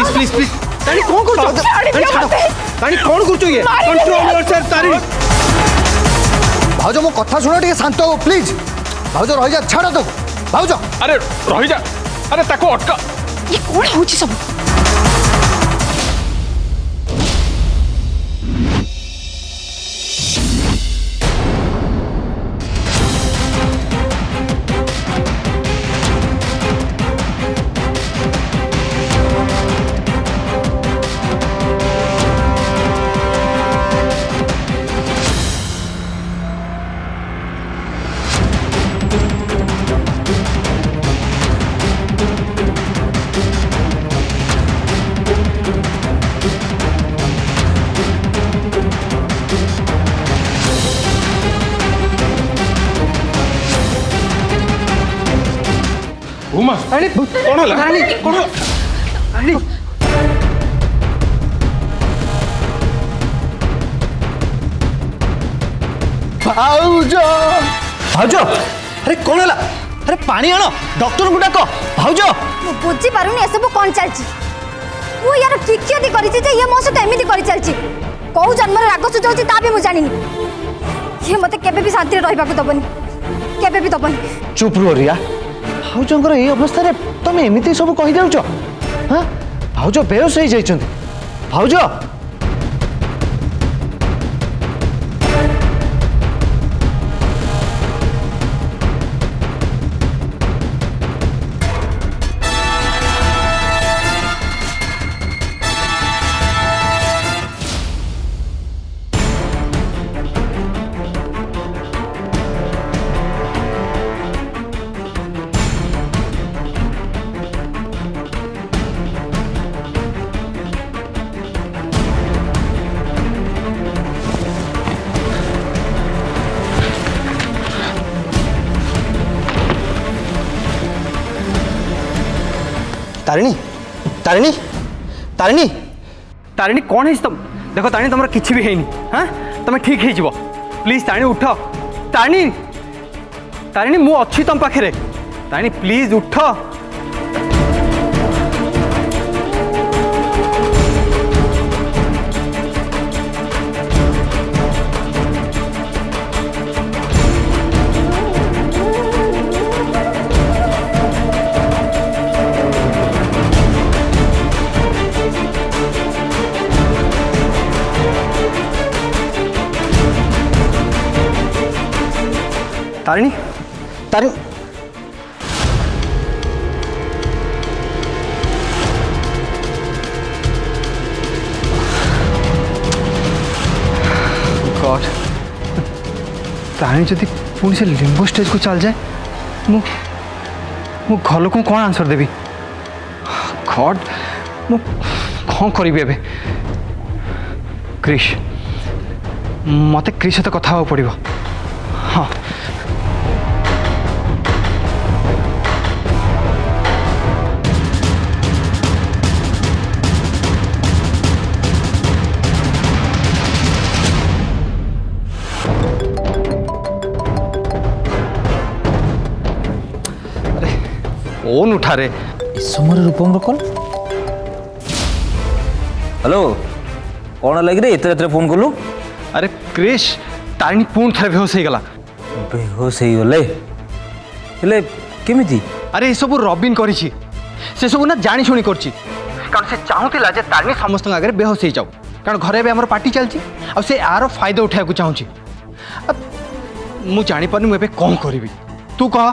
Please please तानी कौन करछो तानी कौन करछो ये कंट्रोल योरसेल्फ तानी भाउज मो कथा सुनो टिके शांत हो प्लीज भाउज रही जा छाड़ तो भाउज अरे रही जा अरे ताको अटका ये कौन होची सब उमा अरे कौन होला कौन अरे भाउज भाउज अरे कौन होला अरे पानी आनो डॉक्टर को डाको भाउज मु बुझी पारुनी ए सब कोन चलची मु यार ठीक क्षति करिछि जे ये मो सहित एमिति करि चलची कोउ जन्म राग सुझौची ता भी मु जानिनी ये मते केबे भी शांति रहिबा को दबनी केबे भी दबनी चुप रो रिया भाउजंकर ए अवस्था रे तुम एमिति सब कहि देउछो हां भाउज बेहोश होई जाइछन्ती भाउज तारिणी तारिणी तारिणी तारिणी कौन है तुम देखो तारिणी तुम किसी भी है हाँ तुम ठीक हो प्लीज तारिणी उठ तारिणी तारिणी मु अच्छी तुम पाखे तारिणी प्लीज उठ तारिणी तारिणी गॉड तारिणी जदि पुणी से लिंबो स्टेज को चल जाए मु घर लोक कौन आंसर देवी गॉड मु कौन करी एबे क्रिश मते क्रिश सहित कथा पड़ो हाँ फोन उठा रे इस समय रूपम कॉल हेलो कौन लगे रे इतने इतने फोन कलु अरे क्रिश तारिणी पुणी थे बेहोश हो गला बेहोश हो गले हेले केमिति अरे ये सब रबिन करिछि से सब ना जानी शुणी करछि कारण से चाहूतिला जे तारिणी समस्त आगे बेहोश हो जाऊ कारण घरे भी हमर पार्टी चलछि आ से आरो फायदा उठाया को चाहूछि मु जानि पानी मु कौन करिवि तू कह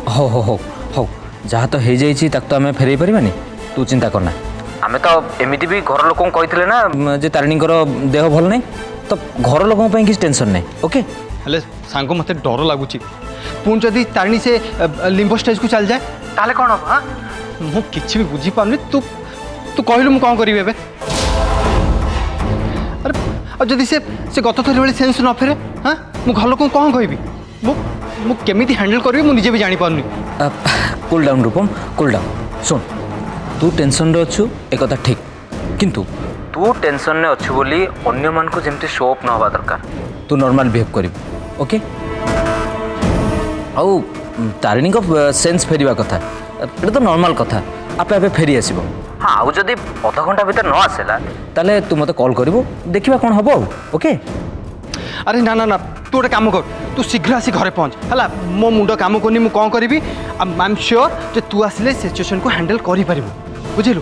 हो हो हो हो जहाँ तो हो जाइए ताक तो आम फेरई पारानी तू चिंता करना आम तो एमती भी घर लोक कही ना जे तारिणी देह भल नहीं तो घर लोक किसी टेंशन नहीं ओके हेले सांग मत डर लगुच पुणी जदि तारिणी से लिंबो स्टेज को चल जाए ताले कौन हम हाँ मुझे भी बुझी पारनी तू तू कहलु मु कौन करी अरे और जदि से गत थर भाई सेन्स न फेरे हाँ मु घर लोक कौन कहबी मु केमिति हैंडल करी मुझे भी जानी पारनी कूल डाउन रूपम कूल डाउन सुन तू टेंशन रे अच्छु एक कथा ठीक किंतु तू टेंशन रे अच्छु बोली अन्य मान को जेमती शो अप न हवा दरकार तू नॉर्मल बिहेव करिब ओके आउ तारिणी को सेन्स फेरिया कथा ये तो नॉर्मल कथा आपे आपे फेरी आसब हाँ आउ जदि अध घंटा भीतर न आसला ताले तू मते कॉल करिवो देखिबा कोन हबो ओके। अरे ना ना ना तू गोटे काम कर तू शीघ्र आसी घरे पहुँच है मो मुंड काम करनी मुझे कौन करी आई एम श्योर जे तू आसिले सिचुएशन को हैंडल करि परिबु बुझिलु।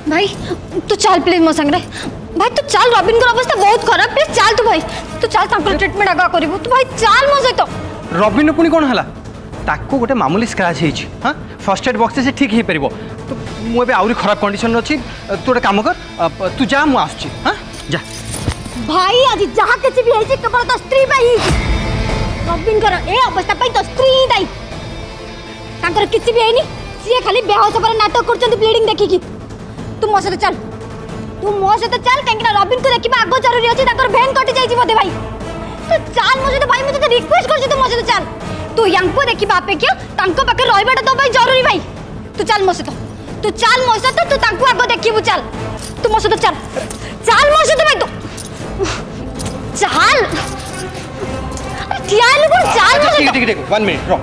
भाई तू चल प्लीज मो संगे भाई तू चल रबिन को अवस्था बहुत खराब प्लीज चल तू भाई तू चल तांकर ट्रीटमेंट आगा करिवु तू भाई चल मो सहित। रबिन पुणी कौन है ताको गोटे मामूली स्क्रैच होइछि हाँ फर्स्ट एड बॉक्स से ठीक हो पारिबो तो मुझे आउरी खराब कंडीशन अच्छी तू गोटे काम कर तू जा मु आसुछि हाँ जा। भाई आज जहाँ किसी भी है केवल तो स्त्री पाई रबिन कर ए अवस्था पाई तो स्त्री ही दाई तांकर किसी भी हैनी सी खाली बेहोश पर नाटक करछन ब्लीडिंग देखिकी तू मो सहित चल तू मो सहित चल कहीं रबिन को देखा आग जरूरी अच्छी भेन कटि जाइए बोधे भाई तू चल मो सहित भाई मुझे रिक्वेस्ट कर तू मो सहित चल तू यांको देखा अपेक्षा तांको पाखे रहिबाटा तो भाई जरूरी भाई तू चल मो सहित तू चल मो सहित तू तांको आग देखिबु चल तू मो सहित चल चल मो सहित भाई तू चल ठिया लोग चल मो सहित ठीक 1 मिनट रुक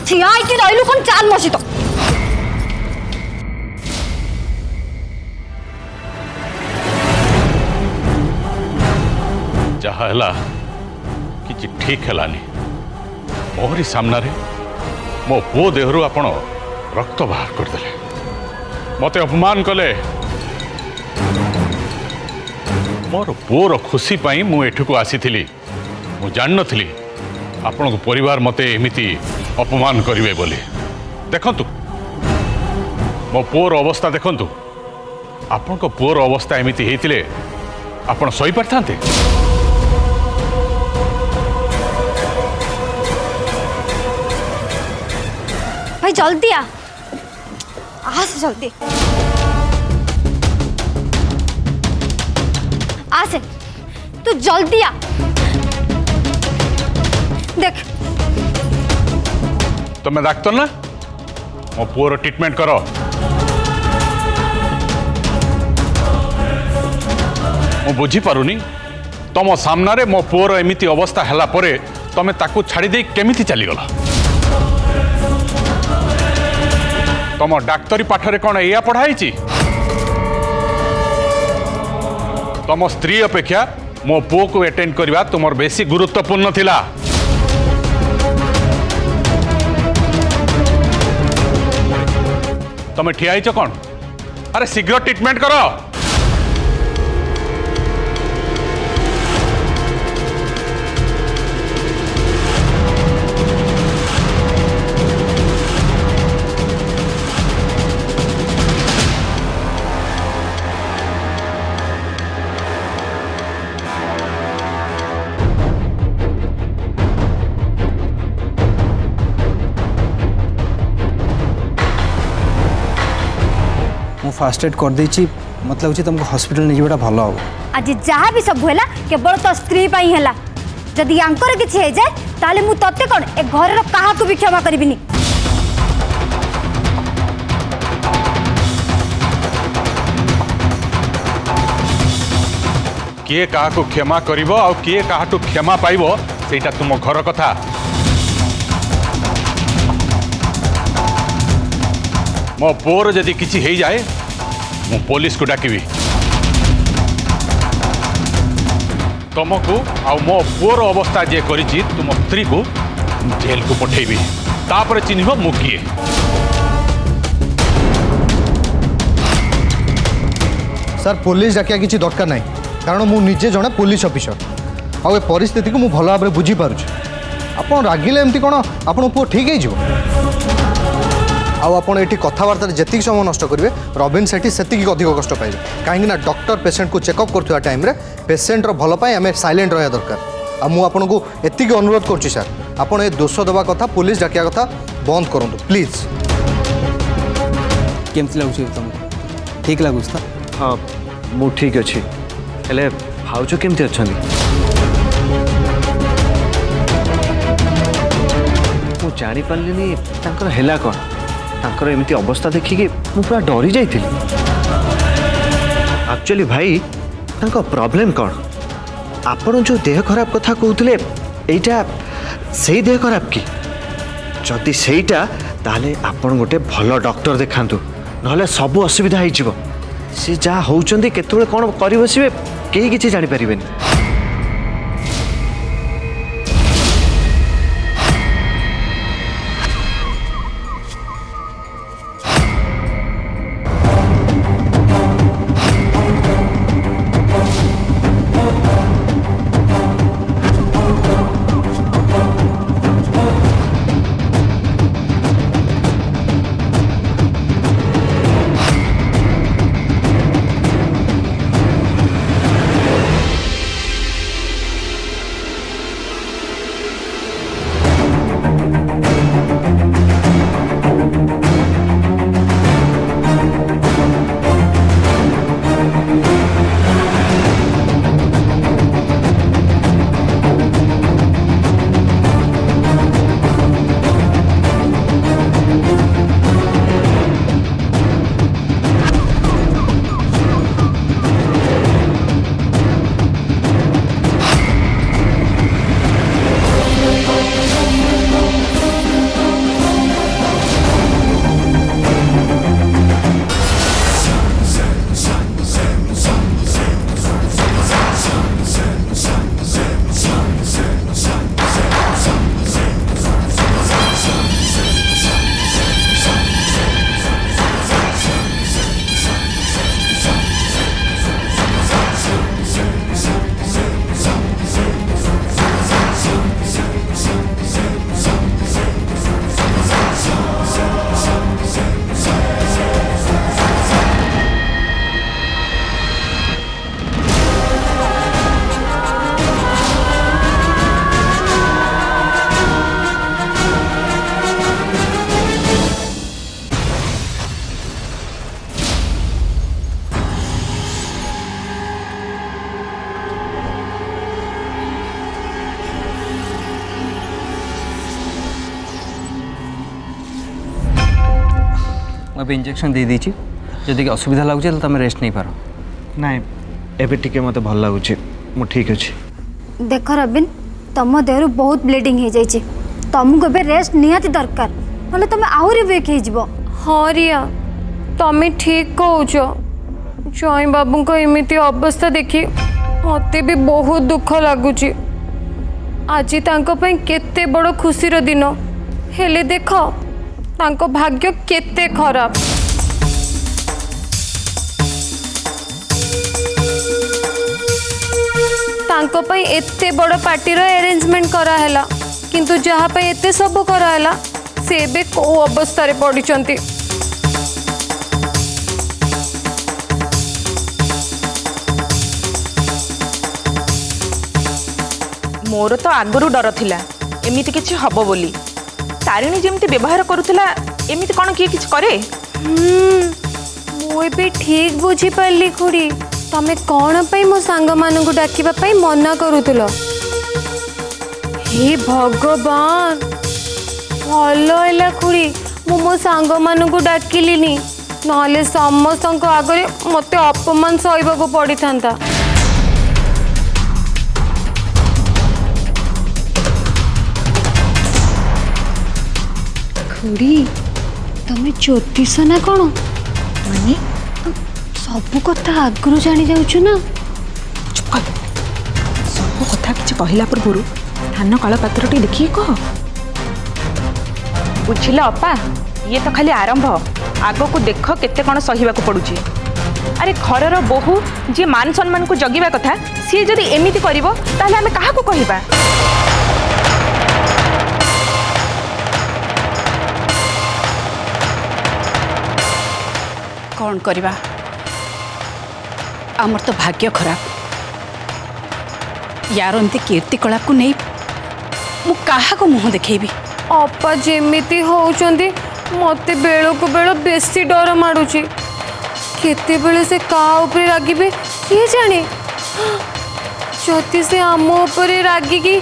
ठिया कि रहिलु कोन चल मो सहित जहा कि ठीक है मोहरी सामना रे मो पो देहरु आपण रक्त बाहर करदे मते अपमान कले मोर पुओर खुशी पाई मु एठुको आसीथिली मु जान नथिली आपण को परिवार मते एमिति अपमान करिवे बोली देखंतु मो पुओर अवस्था देखंतु आपण को पुओर अवस्था एमिति हेतिले आपण सही परथांते भाई जल्दी आ से जल्दी आ से तू जल्दी आ देख तुम्हें डाक्तर ना मो पुओर ट्रीटमेंट करो मु बुझी पारुनी तुम सामने मो पुओर एमिति अवस्था हैला परे तमे ताकू छाड़ी दे केमिति चली गला तुम डाक्तरी पाठरे कौन या पढ़ाई तुम स्त्री अपेक्षा मो पुओ को अटेंड करवा तुम बेसी गुरुत्वपूर्ण थिला तुम ठिया होइछ कौन अरे शीघ्र ट्रीटमेंट करो फास्ट एड कर देछि मतलब होछि तुमको हॉस्पिटल नहीं जेबा भलो हो आज जहाँ भी सब होला केवल तो स्त्री पाई हैला जदि यांकर किछि हे जाय ताले मु तत्ते कोन ए घर रो काहा को भी क्षमा करबिनी किए कहा को क्षमा करिवो आ किए कहाटू क्षमा पाइबो सेटा तुम घर कथा मो पुओर जदि किछि हेई जाए मु पुलिस को डाकिबी तुमको आ मो पुओर अवस्था जे करिछि तुम स्त्री को जेल को पठेबी तापर चिन्ह मु किए सर पुलिस डाकिया किछि दरकार नहीं कारण मु निजे जने पुलिस ऑफिसर आ ए परिस्थिति को मु भलो भाबरे बुझी पारुछ आपण रागिले एमती कोन आपण पु ठीक हे जिवो आपड़ ये कथबार्ता जी समय नष्ट करेंगे रबिन सेठी से अधिक कष्ट पाइबे कहीं डॉक्टर पेसेंट को चेकअप कर टाइम पेसेंटर भल आम साइलेंट रहा दरकार मु आपको एतिक अनुरोध करुच्ची सर आपड़ ए दोष दवा कथा पुलिस डाकिया कथा बंद करूँ प्लीज। केमती लगुच तुमको ठीक लगुच तो? हाँ मु ठीक अच्छी हेले भाउज केमती अच्छा मु जानी पार्लिनी तांकर हेला कौन तांकर एमती अवस्था देखिकी मु पूरा डरी जाइथिली। एक्चुअली भाई तांको प्रॉब्लम कौन आपण जो देह खराब कथा कहते एटा सही देह खराब कि जदि सेटा ताले आपण गोटे भल डॉक्टर देखांतु नहले सब असुविधा हो सी जहाँ होउचंदी केतुळे कौन करि बसिबे केही किछि जानि परिबेनी। मुझे इंजेक्शन दे दी जदि असुविधा लगुच तो तुम रेस्ट नहीं पार। नाई एबे टिके मते भल लागुचे मु ठीक अच्छी। देख रबिन तुम देह बहुत ब्लीडिंग हो जाइए तुमको ए रेस्ट निहाती दरकार ना तुम आहरी वीक हो। हाँ रिया तमें ठीक कहूच जय बाबू को एमती अवस्था देखी मत भी बहुत दुख लगुच। आज केते बड़ खुशीर दिन हेले देख तांको भाग्य केते खराब। तांको पई एते बड़ पार्टीर अरेंजमेंट कराला किंतु जहाँ पे एते सब कराला से बे को अवस्था रे पड़िचंती। मोर तो आगरू डर थिला एमिति किछि हबो बोली। तारिणी जेमती व्यवहार करुला एमिति कौन किए किछि करे। मुई भी ठीक बुझी पारली खुड़ी तमे कौन पई मो सांग मानकु डाकिबा पई मना करूतलो। हे भगवान भलो हैला खुड़ी मो सांग मानकु डाकिलिनी नहले समस्त आगरे मते अपमान सहबाकू पड़ी थांता। खुड़ी तमे ज्योतिष ना कौन माने सब कथा आगु जानी जाऊछु ना। चुप कर सब कथा किछि कहला पूर्व धान काल पात्र टी देखिए कह बुझिल अपा ये तो खाली आरंभ आग को देख केते कौन सहिबाकू पड़ुची। अरे घरर बोहू जी मान सम्मान को जगिबा कथा सी जदि एमिति करिवो ताहले आमे काहाकू कहिबा। कौन करवा आमर तो भाग्य खराब यार एमती कीर्तिकलाप को नहीं मु काहा को मुंह देखैबी। अपा जेमिति होउचंदी मते बेलो को बेलो बेसी डर माडुची। केतेबेले से का ऊपर रागिबे किए जाने। जति से आम ऊपर रागिकी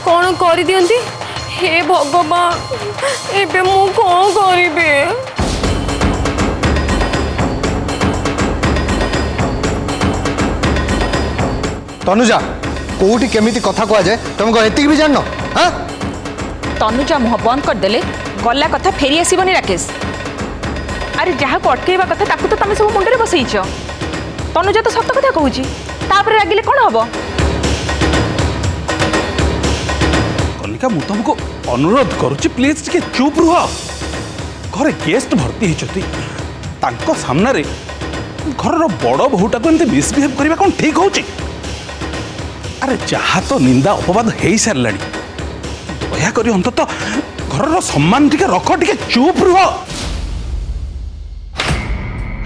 कौन कर दियंती। हे भगवान एबे मु कौन करिबे। तनुजा कोठी केमिति कथा कह जाए तुम एतिक भी जाननो। हाँ तनुजा मुह बंद करदेले गला कथा फेरी आसबनी राकेश। अरे जहाँ को अटकैवा कथा ताकू तो तुम सब मुंडे बसईच। तनुजा तो सत कथा कहूँ तापर रागिले कौन हम। कनिका मु तुमको अनुरोध करुच्ची प्लीज टिके चुप रुह। घरे गेस्ट भर्ती होती सामने घर बड़ बहुटा को एमती मिसबिहेव करवा कौन ठीक हो। अरे जहाँ तो निंदा अपवाद हो सारे दयाक अंतत घर सम्मान टिके रख टिके चुप रुह।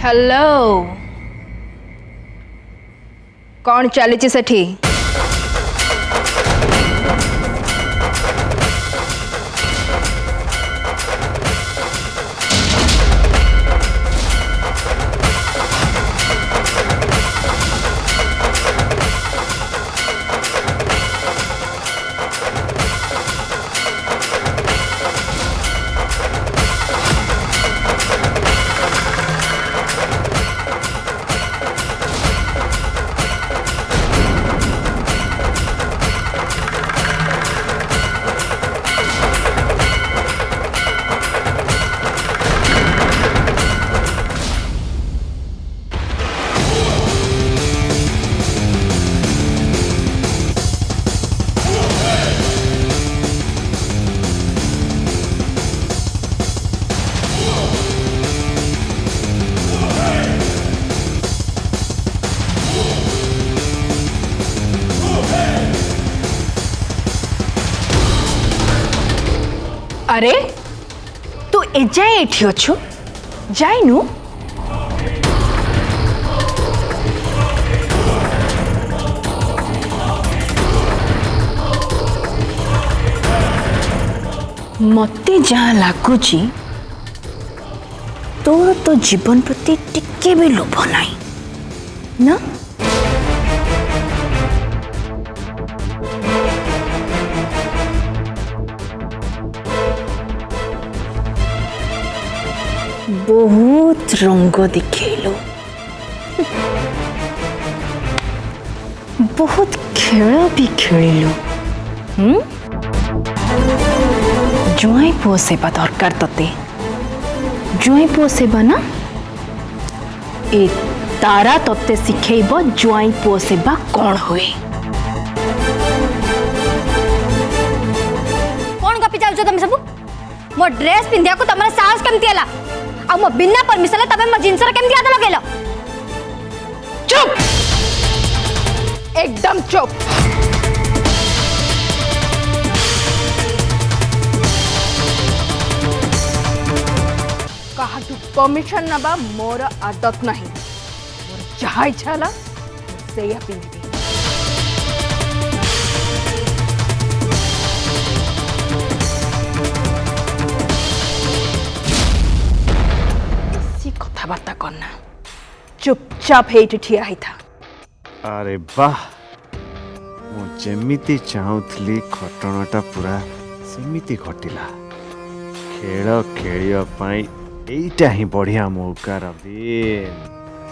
हेलो कौन चली सेठी। अरे तू एजाए एठी अच्छु जाइनु। मते जहाँ लगुची तोर तो जीवन प्रति टिके भी लोभ नहीं ना। बहुत रंग दिखेलो बहुत खेल भी खेलिलो। जुआई पुओ सेवा दरकार तते जुआई पुओ सेवा ना ए तारा तते शिखेब जुआई पुओ सेवा कौन हुए। कौन गपी जाउछ तुम सब। मो ड्रेस पिंधिया को तमरा साहस केमती हला आ मो बिना परमिशन ले तबे मो जिंस रे केमती हाथ लगेलो। चुप एकदम चुप। कहा तू परमिशन नबा मोर आदत नहीं। मोर जहाँ इच्छा हला से या पिंधि। कथबार्ता करना चुपचाप है ठिया ही था। अरे वाह मु जेमिति चाहूली घटनाटा पूरा सेमिति घटिला। खेल खेलिया पाई एइटा ही बढ़िया मौका रवीन।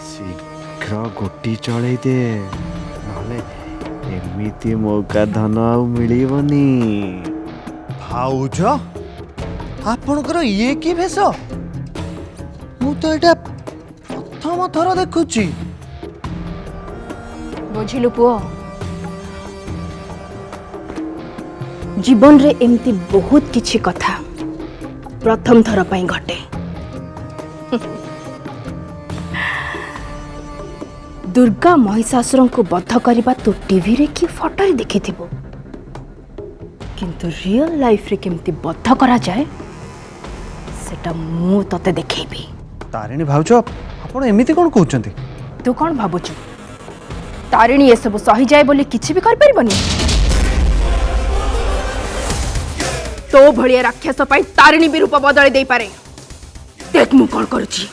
शीघ्र गोटी चढ़ई दे नहले एमिति मौका धन आउ मिलिबनी। भाउज आपणकर ये की भेष मु तो एटा प्रथम थर देखुची। बुझिलु पुओ जीवन रे एमती बहुत किछि कथा प्रथम थर पई घटे। दुर्गा महिषासुर को बध करबा तो टीवी रे की फोटो रे देखिथिबो किंतु रियल लाइफ रे केमती बध करा जाए सेटा मु तते देखैबी। तारिणी भाउज आपण एमिति कोन कहउचंती। तू कौन भावुचु तारिणी ये सब सही जाए बोली किछि भी कर परिबनी तो भलिया राक्षस पाई तारिणी भी रूप बदल दे पारे देख मु कौन करुची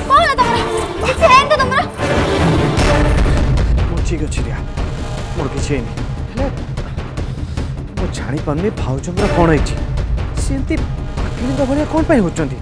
कौन है तुमरा किसी है तो तुमरा ठीक अच्छे रिया मोर किसी हेले मु जानी पारनी भाउजंकर कौन है सी भाया कौन पाई होचंती